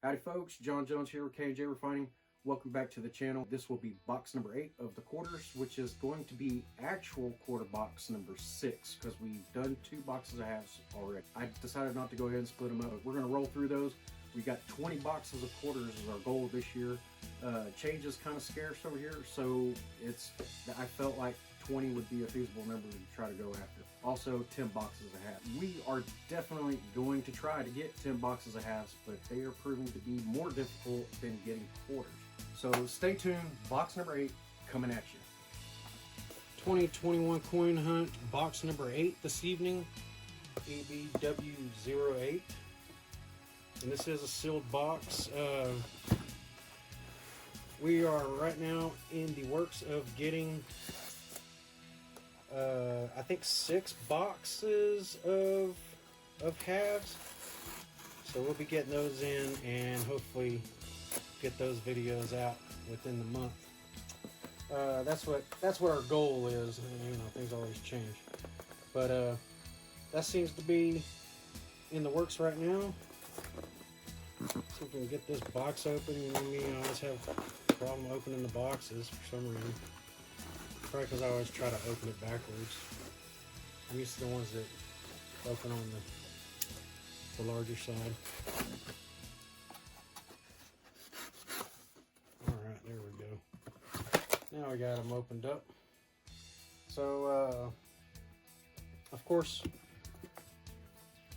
Howdy folks, John Jones here with kandjrefining. Welcome back to the channel. This will be box number 8 of the quarters, which is going to be actual quarter box number 6 because we've done 2 boxes of halves already. I decided not to go ahead and split them up. We're going to roll through those. We got 20 boxes of quarters as our goal this year. Change is kind of scarce over here, so I felt like 20 would be a feasible number to try to go after. Also 10 boxes of halves. We are definitely going to try to get 10 boxes of halves, but they are proving to be more difficult than getting quarters. So stay tuned, box number 8 coming at you. 2021 coin hunt, box number 8 this evening, EBW08. And this is a sealed box. We are right now in the works of getting I think 6 boxes of halves. So we'll be getting those in and hopefully get those videos out within the month. That's what our goal is. You know, things always change, but that seems to be in the works right now. See if we can get this box open. You know me, I always have a problem opening the boxes for some reason. Probably because I always try to open it backwards. I'm used to the ones that open on the larger side. Alright, there we go. Now we got them opened up. So, of course,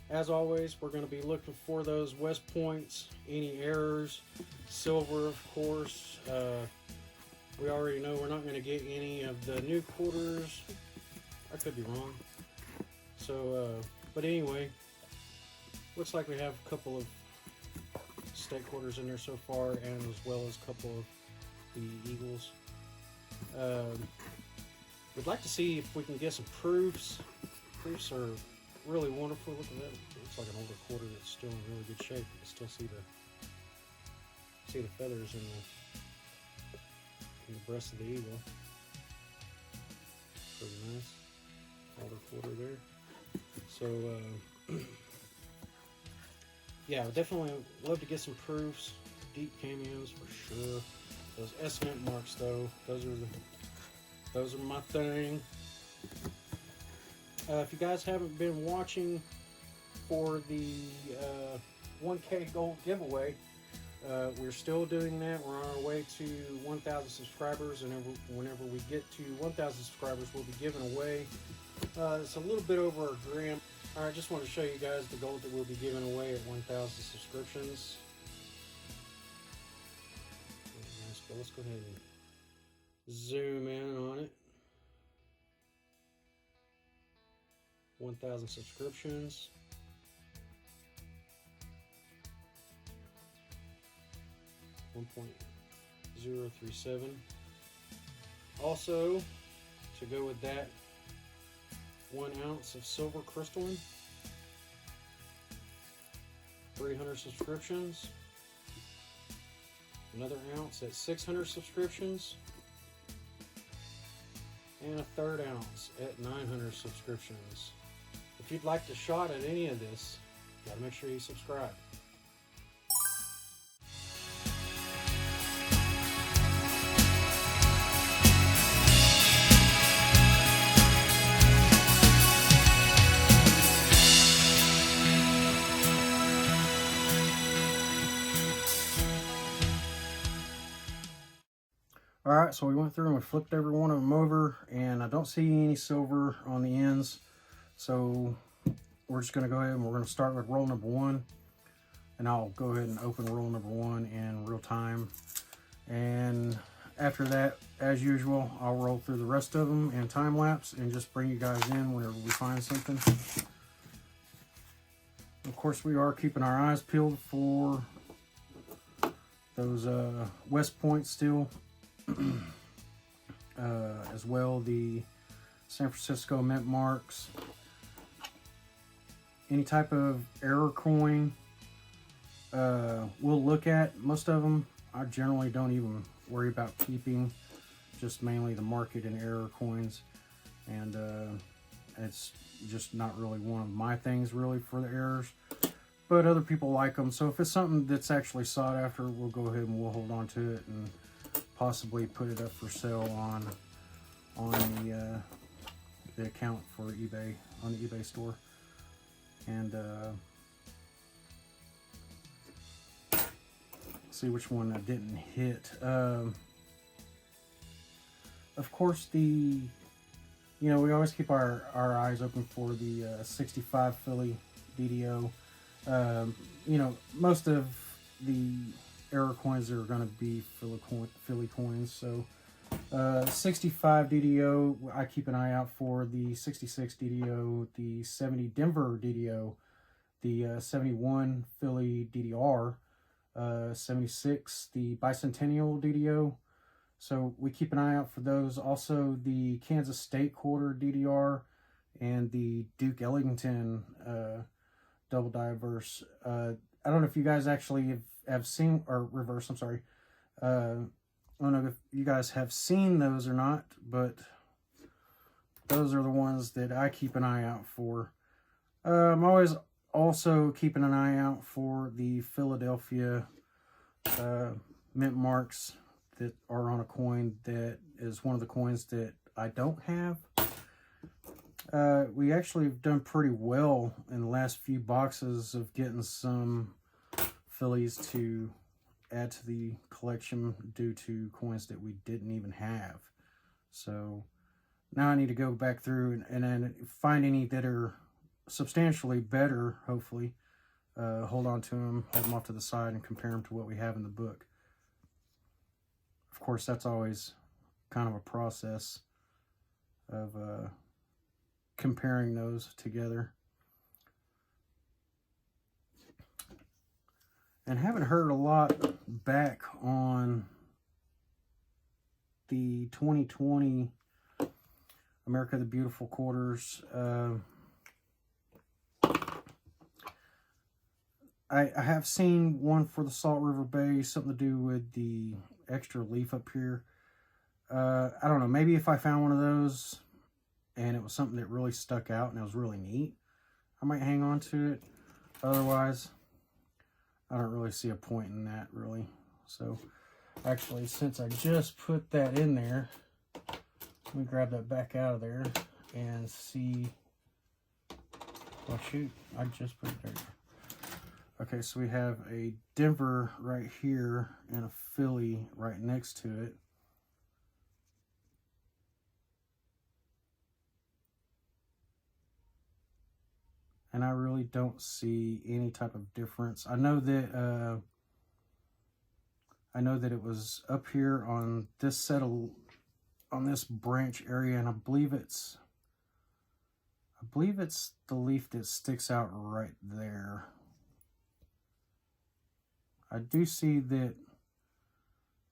as always, we're going to be looking for those West points, any errors, silver, of course. We already know we're not going to get any of the new quarters. I could be wrong. So, but anyway, looks like we have a couple of state quarters in there so far, and as well as a couple of the Eagles. We'd like to see if we can get some proofs. Proofs are really wonderful. Look at that. It looks like an older quarter that's still in really good shape. You can still see the feathers in the breast of the eagle. Pretty nice. Older quarter there. So yeah, definitely love to get some proofs, deep cameos for sure. Those S-mint marks though, those are my thing. If you guys haven't been watching for the 1K gold giveaway, we're still doing that. We're on our way to 1,000 subscribers, and whenever we get to 1,000 subscribers, we'll be giving away it's a little bit over a gram. All right, just want to show you guys the gold that we'll be giving away at 1,000 subscriptions. Let's go ahead and zoom in on it. 1,000 subscriptions. $1.037. Also, to go with that, 1 ounce of silver crystalline. 300 subscriptions. Another ounce at 600 subscriptions. And a 1/3 ounce at 900 subscriptions. If you'd like to shot at any of this, you gotta make sure you subscribe. Alright, so we went through and we flipped every one of them over, and I don't see any silver on the ends. So we're just going to go ahead and we're going to start with roll number 1. And I'll go ahead and open roll number 1 in real time. And after that, as usual, I'll roll through the rest of them in time lapse and just bring you guys in whenever we find something. Of course, we are keeping our eyes peeled for those West points still. As well, the San Francisco mint marks, any type of error coin we'll look at. Most of them I generally don't even worry about keeping, just mainly the market and error coins, and it's just not really one of my things really for the errors. but other people like them. So if it's something that's actually sought after, we'll go ahead and we'll hold on to it and possibly put it up for sale on the account for eBay, on the eBay store. And see which one I didn't hit. Of course, we always keep our eyes open for the 65 Philly DDO. Most of the error coins are going to be Philly coins. So 65 DDO, I keep an eye out for the 66 DDO, the 70 Denver DDO, the 71 Philly DDR, 76 the Bicentennial DDO. So we keep an eye out for those. Also the Kansas State quarter DDR and the Duke Ellington double diverse. I don't know if you guys actually have seen, or reverse, I'm sorry. I don't know if you guys have seen those or not, but those are the ones that I keep an eye out for. I'm always also keeping an eye out for the Philadelphia mint marks that are on a coin that is one of the coins that I don't have. We actually have done pretty well in the last few boxes of getting some Phillies to add to the collection due to coins that we didn't even have. So now I need to go back through and then find any that are substantially better, hopefully. Hold on to them, hold them off to the side, and compare them to what we have in the book. Of course, that's always kind of a process of comparing those together. And haven't heard a lot back on the 2020 America the Beautiful quarters. I have seen one for the Salt River Bay, something to do with the extra leaf up here. I don't know, maybe if I found one of those and it was something that really stuck out and it was really neat, I might hang on to it. Otherwise, I don't really see a point in that, really. So, actually, since I just put that in there, let me grab that back out of there and see. Oh, shoot. I just put it there. Okay, so we have a Denver right here and a Philly right next to it. And I really don't see any type of difference. I know that it was up here on this set of, on this branch area, and I believe it's the leaf that sticks out right there. I do see that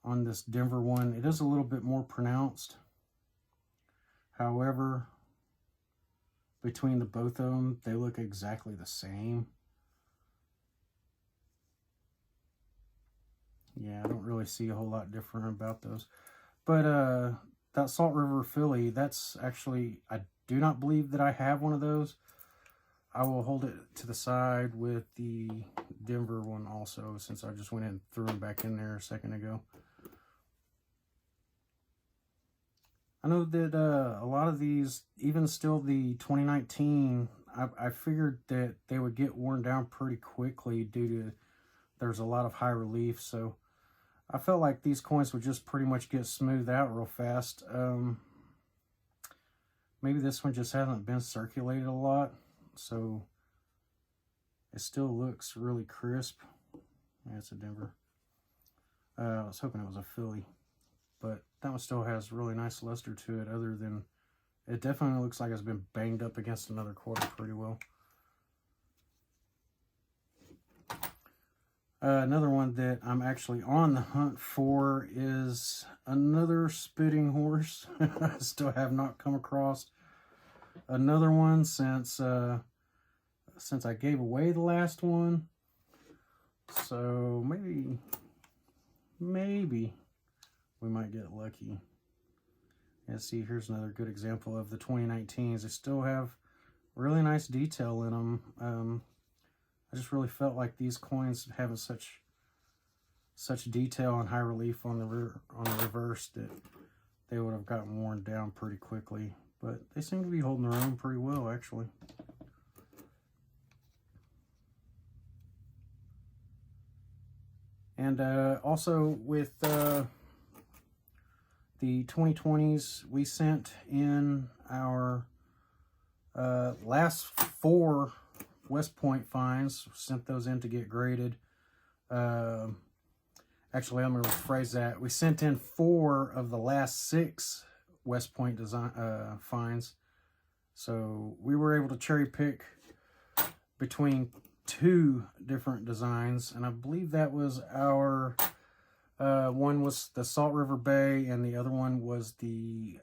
on this Denver one, it is a little bit more pronounced. However, between the both of them, they look exactly the same. Yeah, I don't really see a whole lot different about those. But that Salt River Philly, that's actually, I do not believe that I have one of those. I will hold it to the side with the Denver one also, since I just went and threw them back in there a second ago. I know that a lot of these, even still the 2019, I figured that they would get worn down pretty quickly due to there's a lot of high relief. So I felt like these coins would just pretty much get smoothed out real fast. Maybe this one just hasn't been circulated a lot, so it still looks really crisp. Yeah, it's a Denver. I was hoping it was a Philly, but that one still has really nice luster to it, other than it definitely looks like it's been banged up against another quarter pretty well. Another one that I'm actually on the hunt for is another spitting horse. I still have not come across another one since I gave away the last one. So maybe we might get lucky. And see, here's another good example of the 2019s. They still have really nice detail in them. I just really felt like these coins having such detail and high relief on the reverse that they would have gotten worn down pretty quickly. But they seem to be holding their own pretty well, actually. And also with the 2020s, we sent in our last 4 West Point finds, sent those in to get graded. Actually, I'm going to rephrase that. We sent in 4 of the last 6 West Point design finds. So we were able to cherry pick between 2 different designs, and I believe that was our one was the Salt River Bay, and the other one was the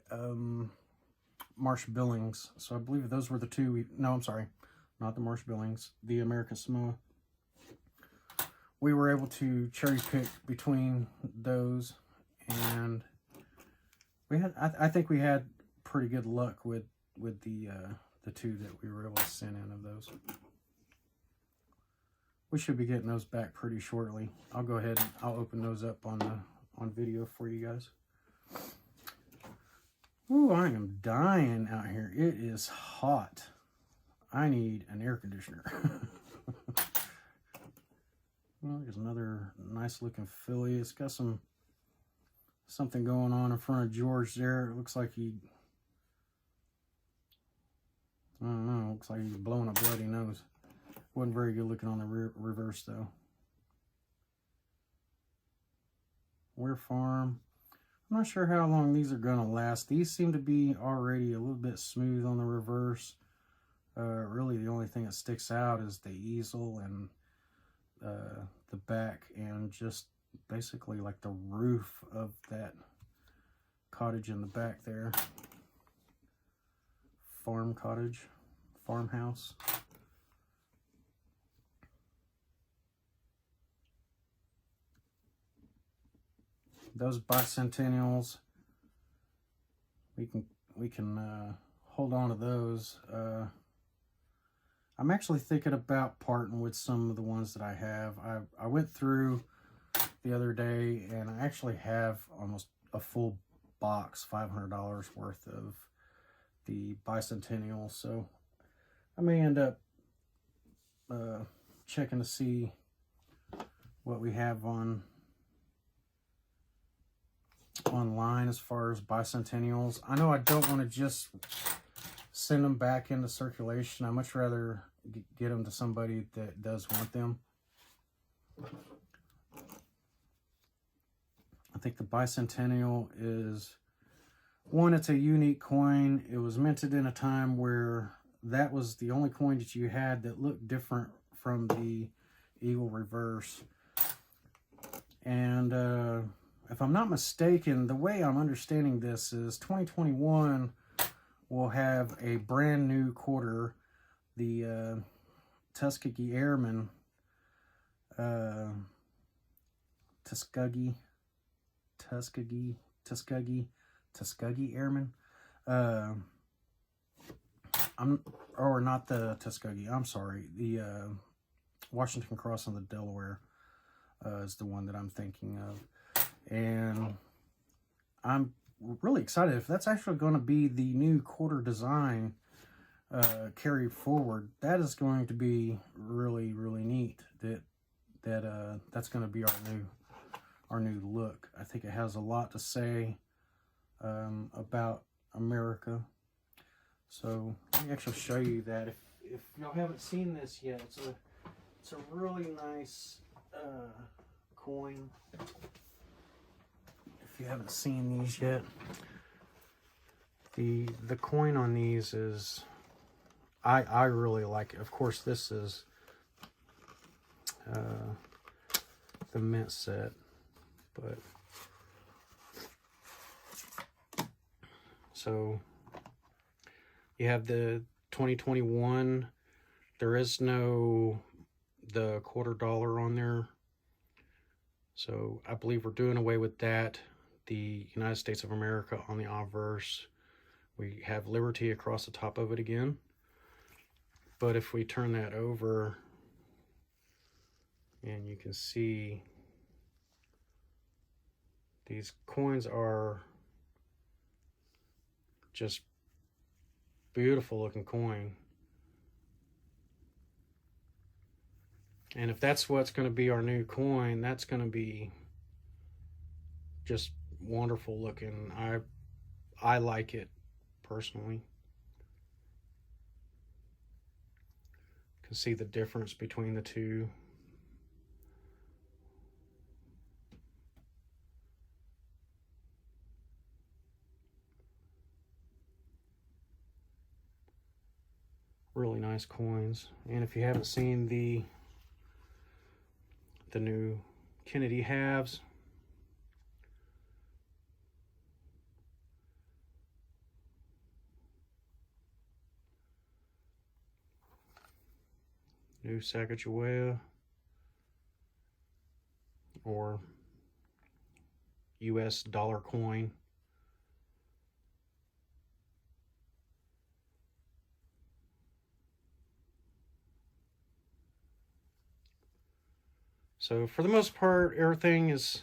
Marsh Billings. So I believe those were the 2. No, I'm sorry, not the Marsh Billings, the American Samoa. We were able to cherry pick between those, and we had I think we had pretty good luck with the 2 that we were able to send in of those. We should be getting those back pretty shortly. I'll go ahead and I'll open those up on video for you guys. Ooh, I am dying out here. It is hot. I need an air conditioner. Well, there's another nice looking filly. It's got something going on in front of George there. It looks like I don't know, looks like he's blowing a bloody nose. Wasn't very good looking on the reverse though. Ware Farm. I'm not sure how long these are going to last. These seem to be already a little bit smooth on the reverse. Really the only thing that sticks out is the easel and the back, and just basically like the roof of that cottage in the back there. Farmhouse. Those bicentennials, we can hold on to those. I'm actually thinking about parting with some of the ones that I have. I went through the other day, and I actually have almost a full box, $500 worth of the bicentennial. So I may end up checking to see what we have online as far as bicentennials. I know I don't want to just send them back into circulation. I much rather get them to somebody that does want them. I think the bicentennial is one, it's a unique coin. It was minted in a time where that was the only coin that you had that looked different from the Eagle reverse. And if I'm not mistaken, the way I'm understanding this is 2021 will have a brand new quarter, the Tuskegee Airmen, Tuskegee Airmen. Or not the Tuskegee. I'm sorry. The Washington Cross on the Delaware is the one that I'm thinking of. And I'm really excited if that's actually going to be the new quarter design carried forward. That is going to be really, really neat. That's going to be our new look. I think it has a lot to say about America. So let me actually show you that. If y'all haven't seen this yet, it's a really nice coin. If you haven't seen these yet, the coin on these is I really like it. Of course, this is the mint set, but so you have the 2021. There is no the $quarter on there, so I believe we're doing away with that. The United States of America on the obverse. We have Liberty across the top of it again. But if we turn that over, And you can see these coins are just beautiful looking coin. And if that's what's going to be our new coin, that's going to be just wonderful looking. I like it personally. You can see the difference between the two. Really nice coins. And if you haven't seen the new Kennedy halves, new Sacagawea, or US dollar coin. So for the most part, everything is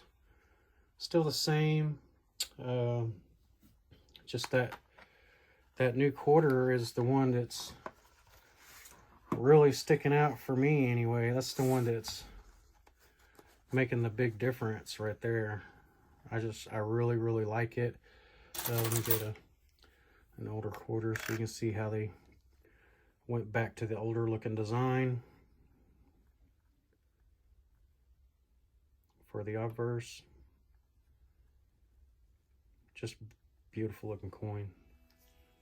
still the same. Just that new quarter is the one that's really sticking out for me anyway. That's the one that's making the big difference right there. I really like it. Let me get an older quarter so you can see how they went back to the older looking design for the obverse. Just beautiful looking coin.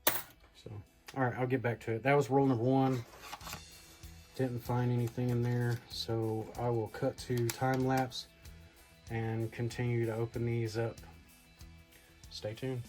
So, all right, I'll get back to it. That was roll number 1. Didn't find anything in there, so I will cut to time lapse and continue to open these up. Stay tuned.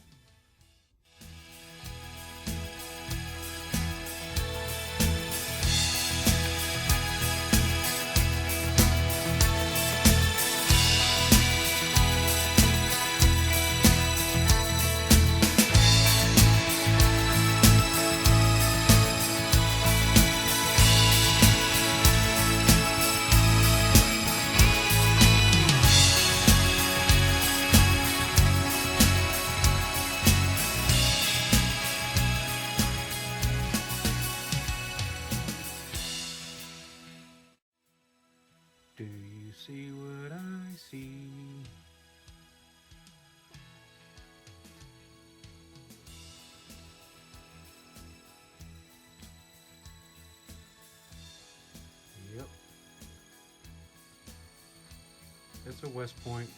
Do you see what I see? Yep. It's a West Point.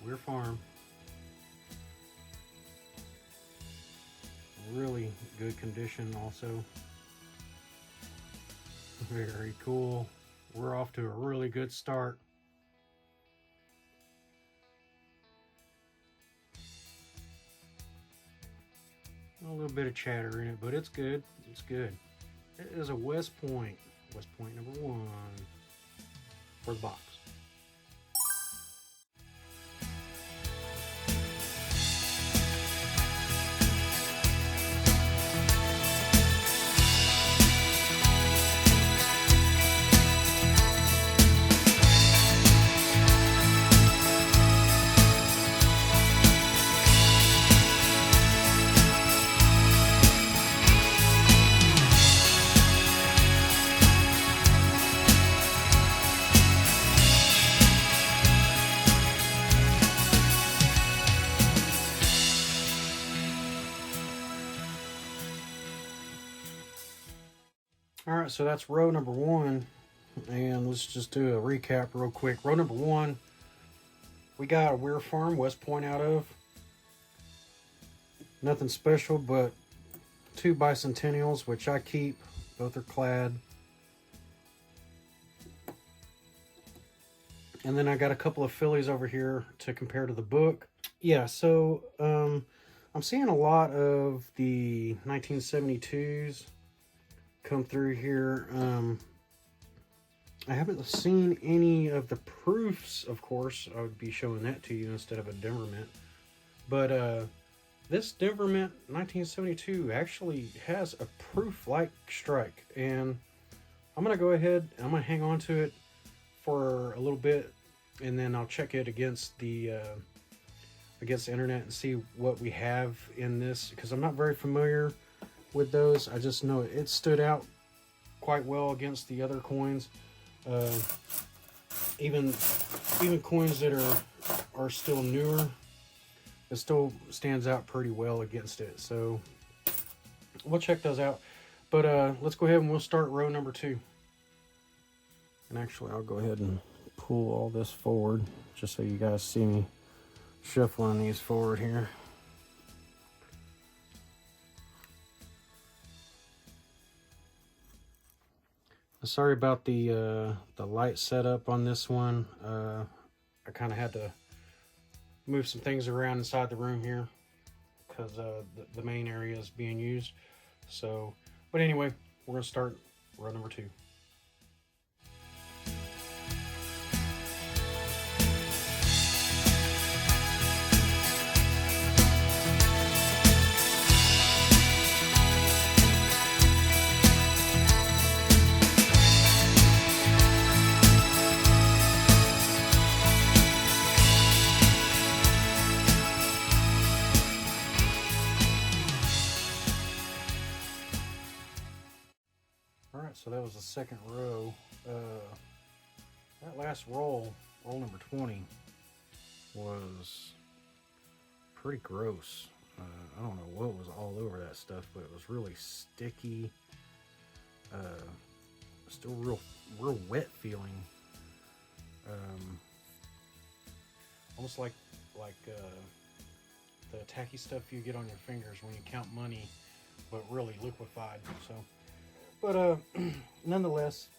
Weir farm. Really good condition also. Very cool. We're off to a really good start. A little bit of chatter in it, but it's good. It's good. It is a West Point. West Point number 1 for the box. All right, so that's row number 1, and let's just do a recap real quick. Row number 1, we got a Weir farm, West Point out of. Nothing special, but 2 bicentennials, which I keep. Both are clad. And then I got a couple of fillies over here to compare to the book. Yeah, so I'm seeing a lot of the 1972s come through here. I haven't seen any of the proofs, of course. I would be showing that to you instead of a Denver Mint. But this Denver Mint 1972 actually has a proof-like strike. And I'm going to go ahead, I'm going to hang on to it for a little bit, and then I'll check it against the internet and see what we have in this, because I'm not very familiar with those. I just know it stood out quite well against the other coins. Even coins that are still newer, it still stands out pretty well against it. So we'll check those out. But let's go ahead and we'll start row number 2. And actually, I'll go ahead and pull all this forward just so you guys see me shuffling these forward here. Sorry about the light setup on this one. I kind of had to move some things around inside the room here because the main area is being used. So, but anyway, we're gonna start row number 2. So that was the second row. That last roll number 20, was pretty gross. I don't know what was all over that stuff, but it was really sticky. Still real wet feeling. Almost like the tacky stuff you get on your fingers when you count money, but really liquefied. So. But nonetheless,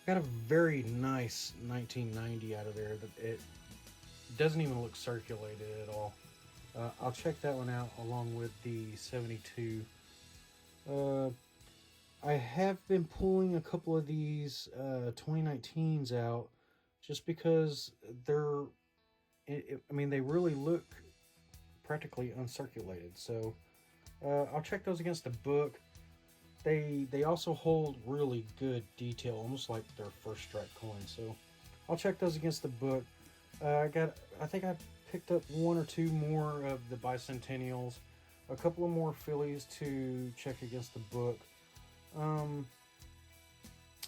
got a very nice 1990 out of there. It doesn't even look circulated at all. I'll check that one out along with the 72. I have been pulling a couple of these 2019s out just because they're, I mean, they really look practically uncirculated. So I'll check those against the book. They also hold really good detail, almost like their first strike coins. So I'll check those against the book. I think I picked up 1 or 2 more of the bicentennials, a couple of more Phillies to check against the book.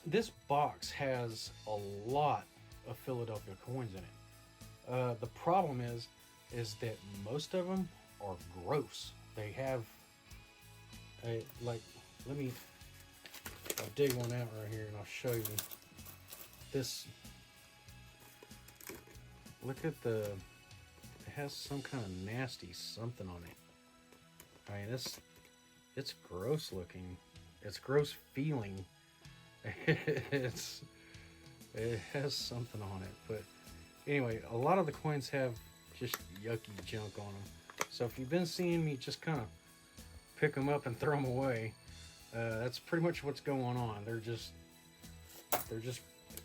This box has a lot of Philadelphia coins in it. The problem is that most of them are gross. They have I'll dig one out right here and I'll show you this. Look at it has some kind of nasty something on it. I mean, it's gross looking. It's gross feeling. It has something on it. But anyway, a lot of the coins have just yucky junk on them. So if you've been seeing me just kind of pick them up and throw them away, that's pretty much what's going on. They're just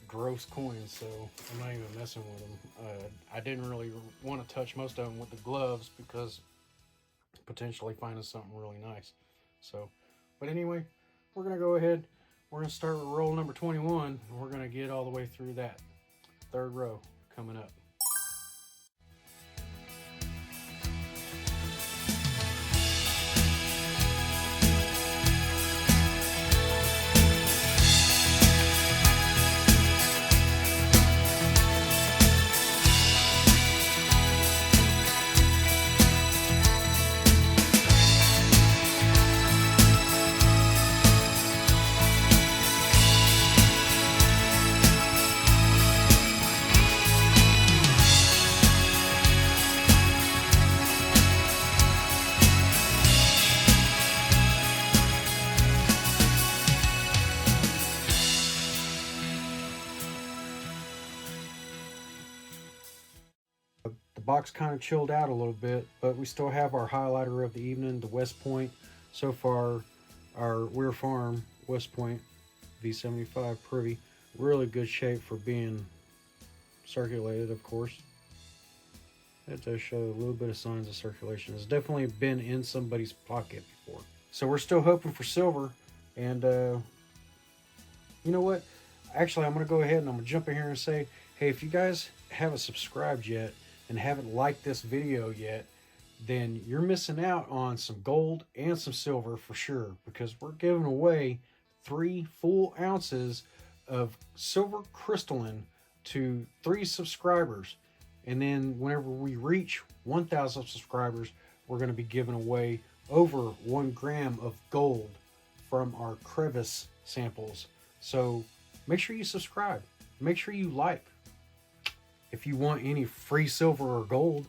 gross coins, so I'm not even messing with them. I didn't really want to touch most of them with the gloves because potentially finding something really nice. So, but anyway, we're gonna go ahead. We're gonna start with roll number 21, and we're gonna get all the way through that third row coming up. Box kind of chilled out a little bit, but we still have our highlighter of the evening, the West Point. So far, our Weir Farm West Point V75 Privy, really good shape for being circulated, of course. That does show a little bit of signs of circulation. It's definitely been in somebody's pocket before. So we're still hoping for silver, and you know what? Actually, I'm going to go ahead and I'm going to jump in here and say, hey, if you guys haven't subscribed yet and haven't liked this video yet, then you're missing out on some gold and some silver for sure, because we're giving away 3 full ounces of silver crystalline to 3 subscribers. And then whenever we reach 1,000 subscribers, we're going to be giving away over 1 gram of gold from our crevice samples. So make sure you subscribe. Make sure you like. If you want any free silver or gold,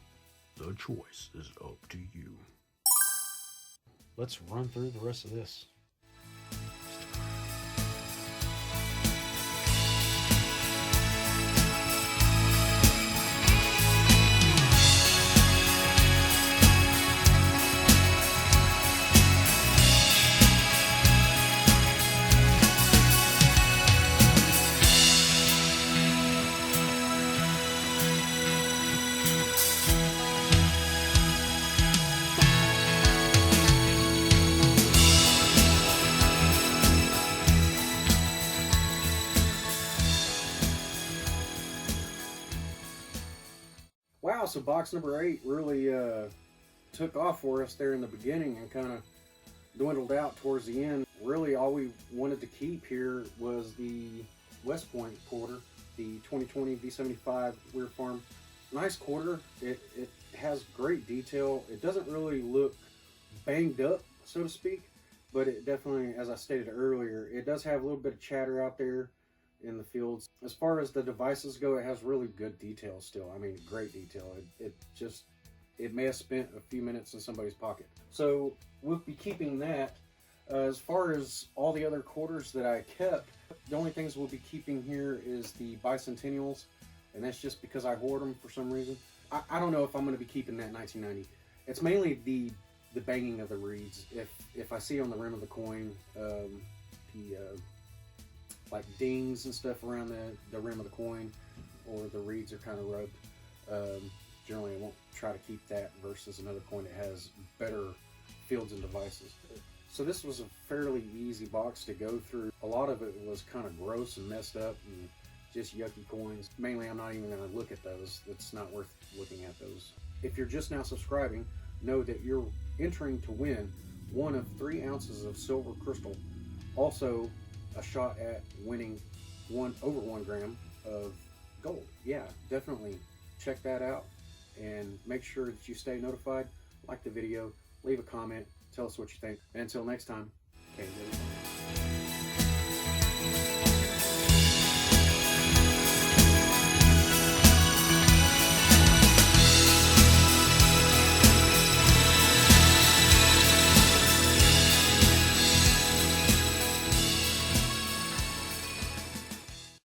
the choice is up to you. Let's run through the rest of this. Wow, so box number 8 really took off for us there in the beginning and kind of dwindled out towards the end. Really, all we wanted to keep here was the West Point quarter, the 2020 V75 Weird Farm. Nice quarter. It has great detail. It doesn't really look banged up, so to speak, but it definitely, as I stated earlier, it does have a little bit of chatter out there in the fields. As far as the devices go, it has really good detail still. I mean, great detail. It may have spent a few minutes in somebody's pocket. So we'll be keeping that. As far as all the other quarters that I kept, the only things we'll be keeping here is the bicentennials, and that's just because I hoard them for some reason. I don't know if I'm going to be keeping that 1990. It's mainly the banging of the reeds. If I see on the rim of the coin like dings and stuff around the rim of the coin, or the reeds are kind of rubbed, generally I won't try to keep that versus another coin that has better fields and devices. So this was a fairly easy box to go through. A lot of it was kind of gross and messed up and just yucky coins. Mainly I'm not even going to look at those. It's not worth looking at those. If you're just now subscribing, know that you're entering to win 1 of 3 ounces of silver crystal. Also, a shot at winning over 1 gram of gold. Yeah, definitely check that out and make sure that you stay notified. Like the video, leave a comment, tell us what you think. And until next time, KJ.